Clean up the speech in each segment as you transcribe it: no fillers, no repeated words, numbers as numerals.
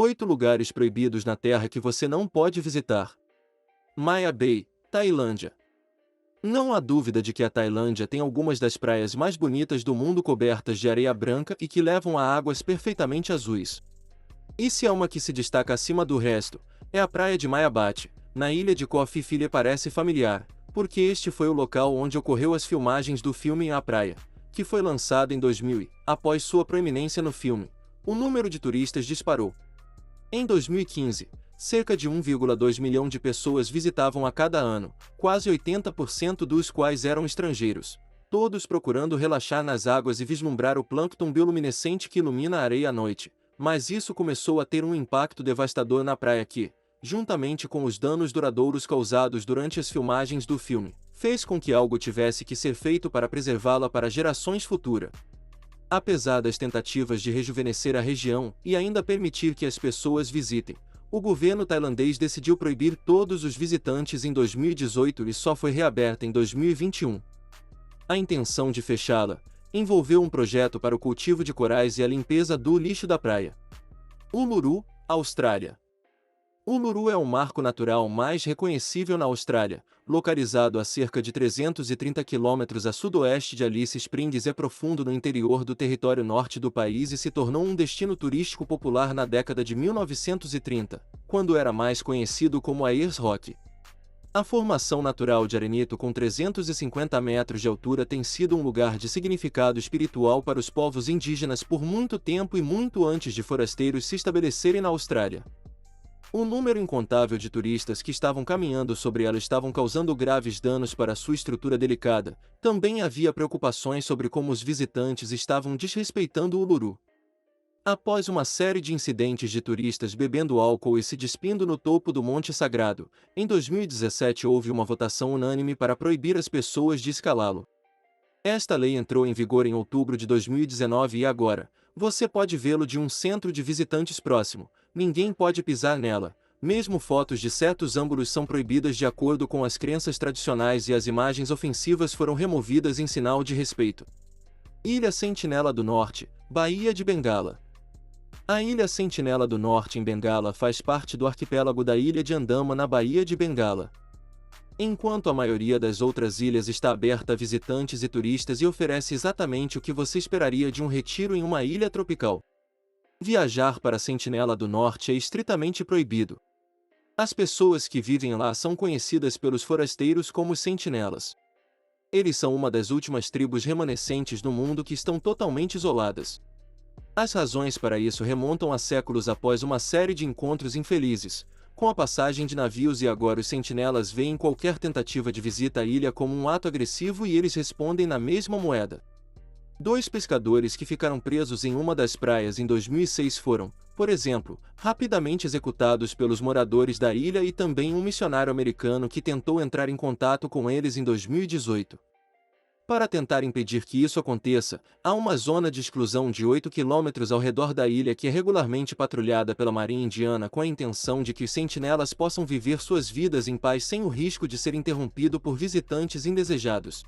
8 lugares proibidos na Terra que você não pode visitar. Maya Bay, Tailândia. Não há dúvida de que a Tailândia tem algumas das praias mais bonitas do mundo cobertas de areia branca e que levam a águas perfeitamente azuis. E se há uma que se destaca acima do resto, é a praia de Mayabate, na ilha de Koh Phi Phi. Lhe parece familiar, porque este foi o local onde ocorreu as filmagens do filme A Praia, que foi lançado em 2000 após sua proeminência no filme, o número de turistas disparou. Em 2015, cerca de 1,2 milhão de pessoas visitavam a cada ano, quase 80% dos quais eram estrangeiros, todos procurando relaxar nas águas e vislumbrar o plâncton bioluminescente que ilumina a areia à noite. Mas isso começou a ter um impacto devastador na praia que, juntamente com os danos duradouros causados durante as filmagens do filme, fez com que algo tivesse que ser feito para preservá-la para gerações futuras. Apesar das tentativas de rejuvenescer a região e ainda permitir que as pessoas visitem, o governo tailandês decidiu proibir todos os visitantes em 2018 e só foi reaberta em 2021. A intenção de fechá-la envolveu um projeto para o cultivo de corais e a limpeza do lixo da praia. Uluru, Austrália. Uluru é o marco natural mais reconhecível na Austrália, localizado a cerca de 330 km a sudoeste de Alice Springs. É profundo no interior do território norte do país e se tornou um destino turístico popular na década de 1930, quando era mais conhecido como Ayers Rock. A formação natural de arenito com 350 metros de altura tem sido um lugar de significado espiritual para os povos indígenas por muito tempo e muito antes de forasteiros se estabelecerem na Austrália. O número incontável de turistas que estavam caminhando sobre ela estavam causando graves danos para sua estrutura delicada. Também havia preocupações sobre como os visitantes estavam desrespeitando o Uluru. Após uma série de incidentes de turistas bebendo álcool e se despindo no topo do Monte Sagrado, em 2017 houve uma votação unânime para proibir as pessoas de escalá-lo. Esta lei entrou em vigor em outubro de 2019 e agora, você pode vê-lo de um centro de visitantes próximo. Ninguém pode pisar nela, mesmo fotos de certos ângulos são proibidas de acordo com as crenças tradicionais e as imagens ofensivas foram removidas em sinal de respeito. Ilha Sentinela do Norte, Baía de Bengala. A Ilha Sentinela do Norte em Bengala faz parte do arquipélago da Ilha de Andaman na Baía de Bengala. Enquanto a maioria das outras ilhas está aberta a visitantes e turistas e oferece exatamente o que você esperaria de um retiro em uma ilha tropical. Viajar para Sentinela do Norte é estritamente proibido. As pessoas que vivem lá são conhecidas pelos forasteiros como os sentinelas. Eles são uma das últimas tribos remanescentes no mundo que estão totalmente isoladas. As razões para isso remontam a séculos após uma série de encontros infelizes, com a passagem de navios, e agora os sentinelas veem qualquer tentativa de visita à ilha como um ato agressivo e eles respondem na mesma moeda. 2 pescadores que ficaram presos em uma das praias em 2006 foram, por exemplo, rapidamente executados pelos moradores da ilha e também um missionário americano que tentou entrar em contato com eles em 2018. Para tentar impedir que isso aconteça, há uma zona de exclusão de 8 km ao redor da ilha que é regularmente patrulhada pela Marinha Indiana com a intenção de que os sentinelas possam viver suas vidas em paz sem o risco de ser interrompido por visitantes indesejados.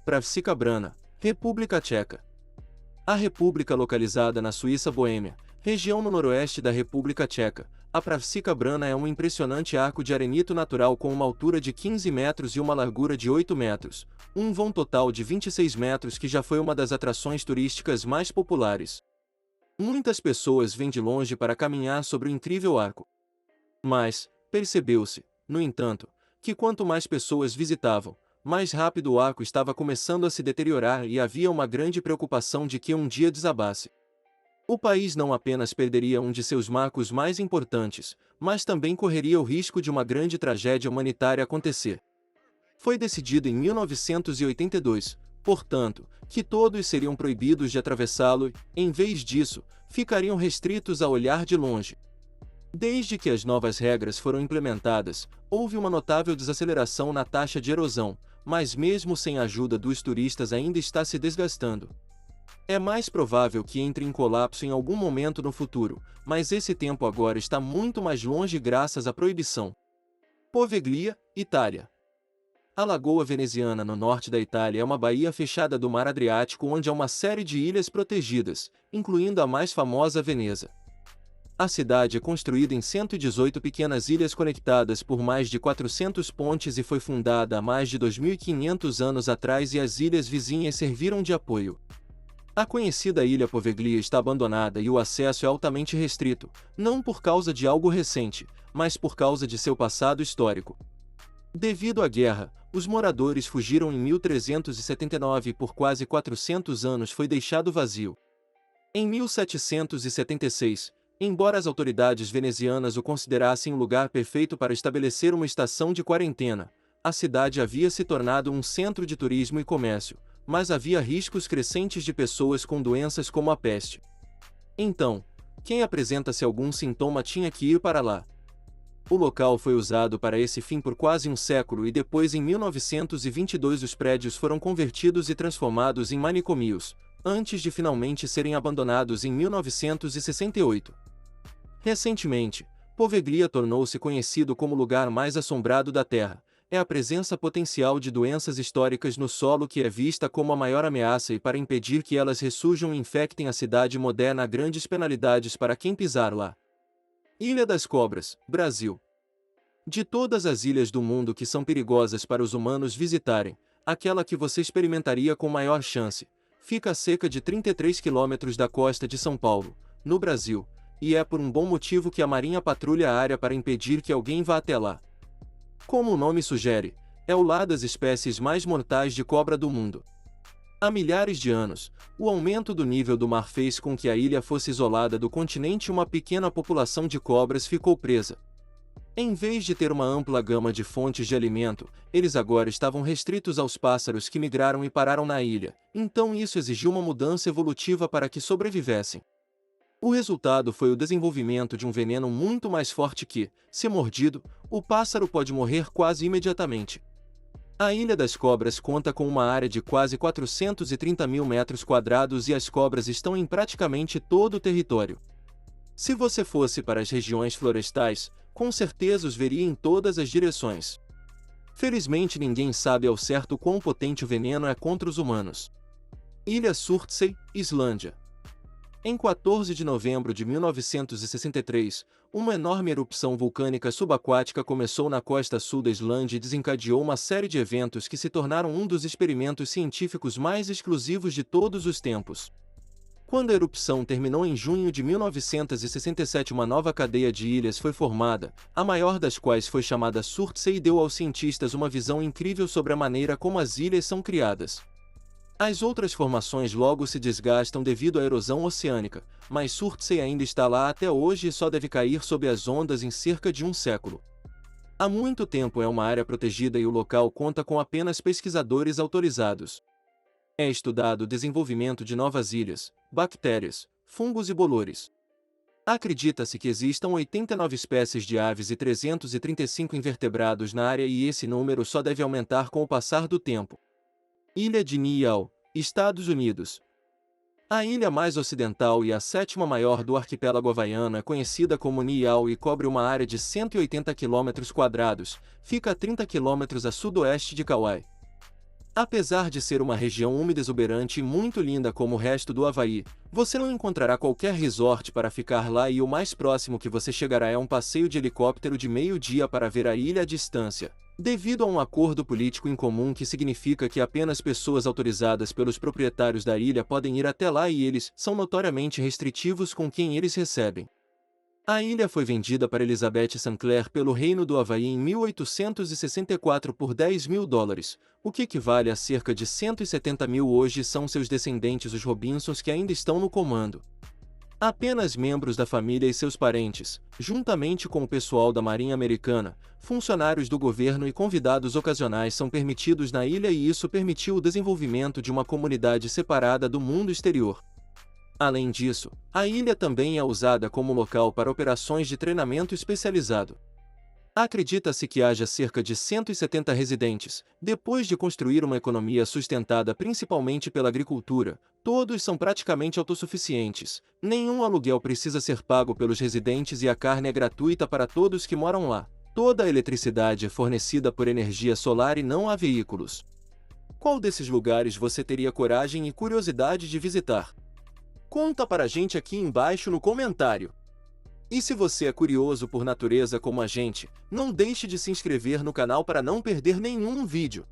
Pravsika Brana, República Tcheca. A república localizada na Suíça Boêmia, região no noroeste da República Tcheca, a Pravsika Brana é um impressionante arco de arenito natural com uma altura de 15 metros e uma largura de 8 metros, um vão total de 26 metros que já foi uma das atrações turísticas mais populares. Muitas pessoas vêm de longe para caminhar sobre o incrível arco. Mas, percebeu-se, no entanto, que quanto mais pessoas visitavam, mais rápido o arco estava começando a se deteriorar e havia uma grande preocupação de que um dia desabasse. O país não apenas perderia um de seus marcos mais importantes, mas também correria o risco de uma grande tragédia humanitária acontecer. Foi decidido em 1982, portanto, que todos seriam proibidos de atravessá-lo e, em vez disso, ficariam restritos a olhar de longe. Desde que as novas regras foram implementadas, houve uma notável desaceleração na taxa de erosão, mas mesmo sem a ajuda dos turistas ainda está se desgastando. É mais provável que entre em colapso em algum momento no futuro, mas esse tempo agora está muito mais longe graças à proibição. Poveglia, Itália. A Lagoa Veneziana no norte da Itália é uma baía fechada do Mar Adriático onde há uma série de ilhas protegidas, incluindo a mais famosa Veneza. A cidade é construída em 118 pequenas ilhas conectadas por mais de 400 pontes e foi fundada há mais de 2.500 anos atrás e as ilhas vizinhas serviram de apoio. A conhecida Ilha Poveglia está abandonada e o acesso é altamente restrito, não por causa de algo recente, mas por causa de seu passado histórico. Devido à guerra, os moradores fugiram em 1379 e por quase 400 anos foi deixado vazio. Em 1776, embora as autoridades venezianas o considerassem um lugar perfeito para estabelecer uma estação de quarentena, a cidade havia se tornado um centro de turismo e comércio, mas havia riscos crescentes de pessoas com doenças como a peste. Então, quem apresenta-se algum sintoma tinha que ir para lá. O local foi usado para esse fim por quase um século e depois em 1922 os prédios foram convertidos e transformados em manicomios, antes de finalmente serem abandonados em 1968. Recentemente, Poveglia tornou-se conhecido como o lugar mais assombrado da Terra. É a presença potencial de doenças históricas no solo que é vista como a maior ameaça e para impedir que elas ressurjam e infectem a cidade moderna há grandes penalidades para quem pisar lá. Ilha das Cobras, Brasil. De todas as ilhas do mundo que são perigosas para os humanos visitarem, aquela que você experimentaria com maior chance, fica a cerca de 33 quilômetros da costa de São Paulo, no Brasil, e é por um bom motivo que a Marinha patrulha a área para impedir que alguém vá até lá. Como o nome sugere, é o lar das espécies mais mortais de cobra do mundo. Há milhares de anos, o aumento do nível do mar fez com que a ilha fosse isolada do continente e uma pequena população de cobras ficou presa. Em vez de ter uma ampla gama de fontes de alimento, eles agora estavam restritos aos pássaros que migraram e pararam na ilha, então isso exigiu uma mudança evolutiva para que sobrevivessem. O resultado foi o desenvolvimento de um veneno muito mais forte que, se mordido, o pássaro pode morrer quase imediatamente. A Ilha das Cobras conta com uma área de quase 430 mil metros quadrados e as cobras estão em praticamente todo o território. Se você fosse para as regiões florestais, com certeza os veria em todas as direções. Felizmente ninguém sabe ao certo quão potente o veneno é contra os humanos. Ilha Surtsey, Islândia. Em 14 de novembro de 1963, uma enorme erupção vulcânica subaquática começou na costa sul da Islândia e desencadeou uma série de eventos que se tornaram um dos experimentos científicos mais exclusivos de todos os tempos. Quando a erupção terminou em junho de 1967, uma nova cadeia de ilhas foi formada, a maior das quais foi chamada Surtsey e deu aos cientistas uma visão incrível sobre a maneira como as ilhas são criadas. As outras formações logo se desgastam devido à erosão oceânica, mas Surtsey ainda está lá até hoje e só deve cair sob as ondas em cerca de um século. Há muito tempo é uma área protegida e o local conta com apenas pesquisadores autorizados. É estudado o desenvolvimento de novas ilhas, bactérias, fungos e bolores. Acredita-se que existam 89 espécies de aves e 335 invertebrados na área e esse número só deve aumentar com o passar do tempo. Ilha de Niue, Estados Unidos. A ilha mais ocidental e a sétima maior do arquipélago havaiano é conhecida como Niue e cobre uma área de 180 km², fica a 30 km a sudoeste de Kauai. Apesar de ser uma região úmida exuberante e muito linda como o resto do Havaí, você não encontrará qualquer resort para ficar lá e o mais próximo que você chegará é um passeio de helicóptero de meio-dia para ver a ilha à distância. Devido a um acordo político em comum que significa que apenas pessoas autorizadas pelos proprietários da ilha podem ir até lá e eles são notoriamente restritivos com quem eles recebem. A ilha foi vendida para Elizabeth Sinclair pelo Reino do Havaí em 1864 por $10.000, o que equivale a cerca de 170 mil hoje. São seus descendentes os Robinsons que ainda estão no comando. Apenas membros da família e seus parentes, juntamente com o pessoal da Marinha Americana, funcionários do governo e convidados ocasionais são permitidos na ilha e isso permitiu o desenvolvimento de uma comunidade separada do mundo exterior. Além disso, a ilha também é usada como local para operações de treinamento especializado. Acredita-se que haja cerca de 170 residentes, depois de construir uma economia sustentada principalmente pela agricultura, todos são praticamente autossuficientes, nenhum aluguel precisa ser pago pelos residentes e a carne é gratuita para todos que moram lá. Toda a eletricidade é fornecida por energia solar e não há veículos. Qual desses lugares você teria coragem e curiosidade de visitar? Conta para a gente aqui embaixo no comentário. E se você é curioso por natureza como a gente, não deixe de se inscrever no canal para não perder nenhum vídeo.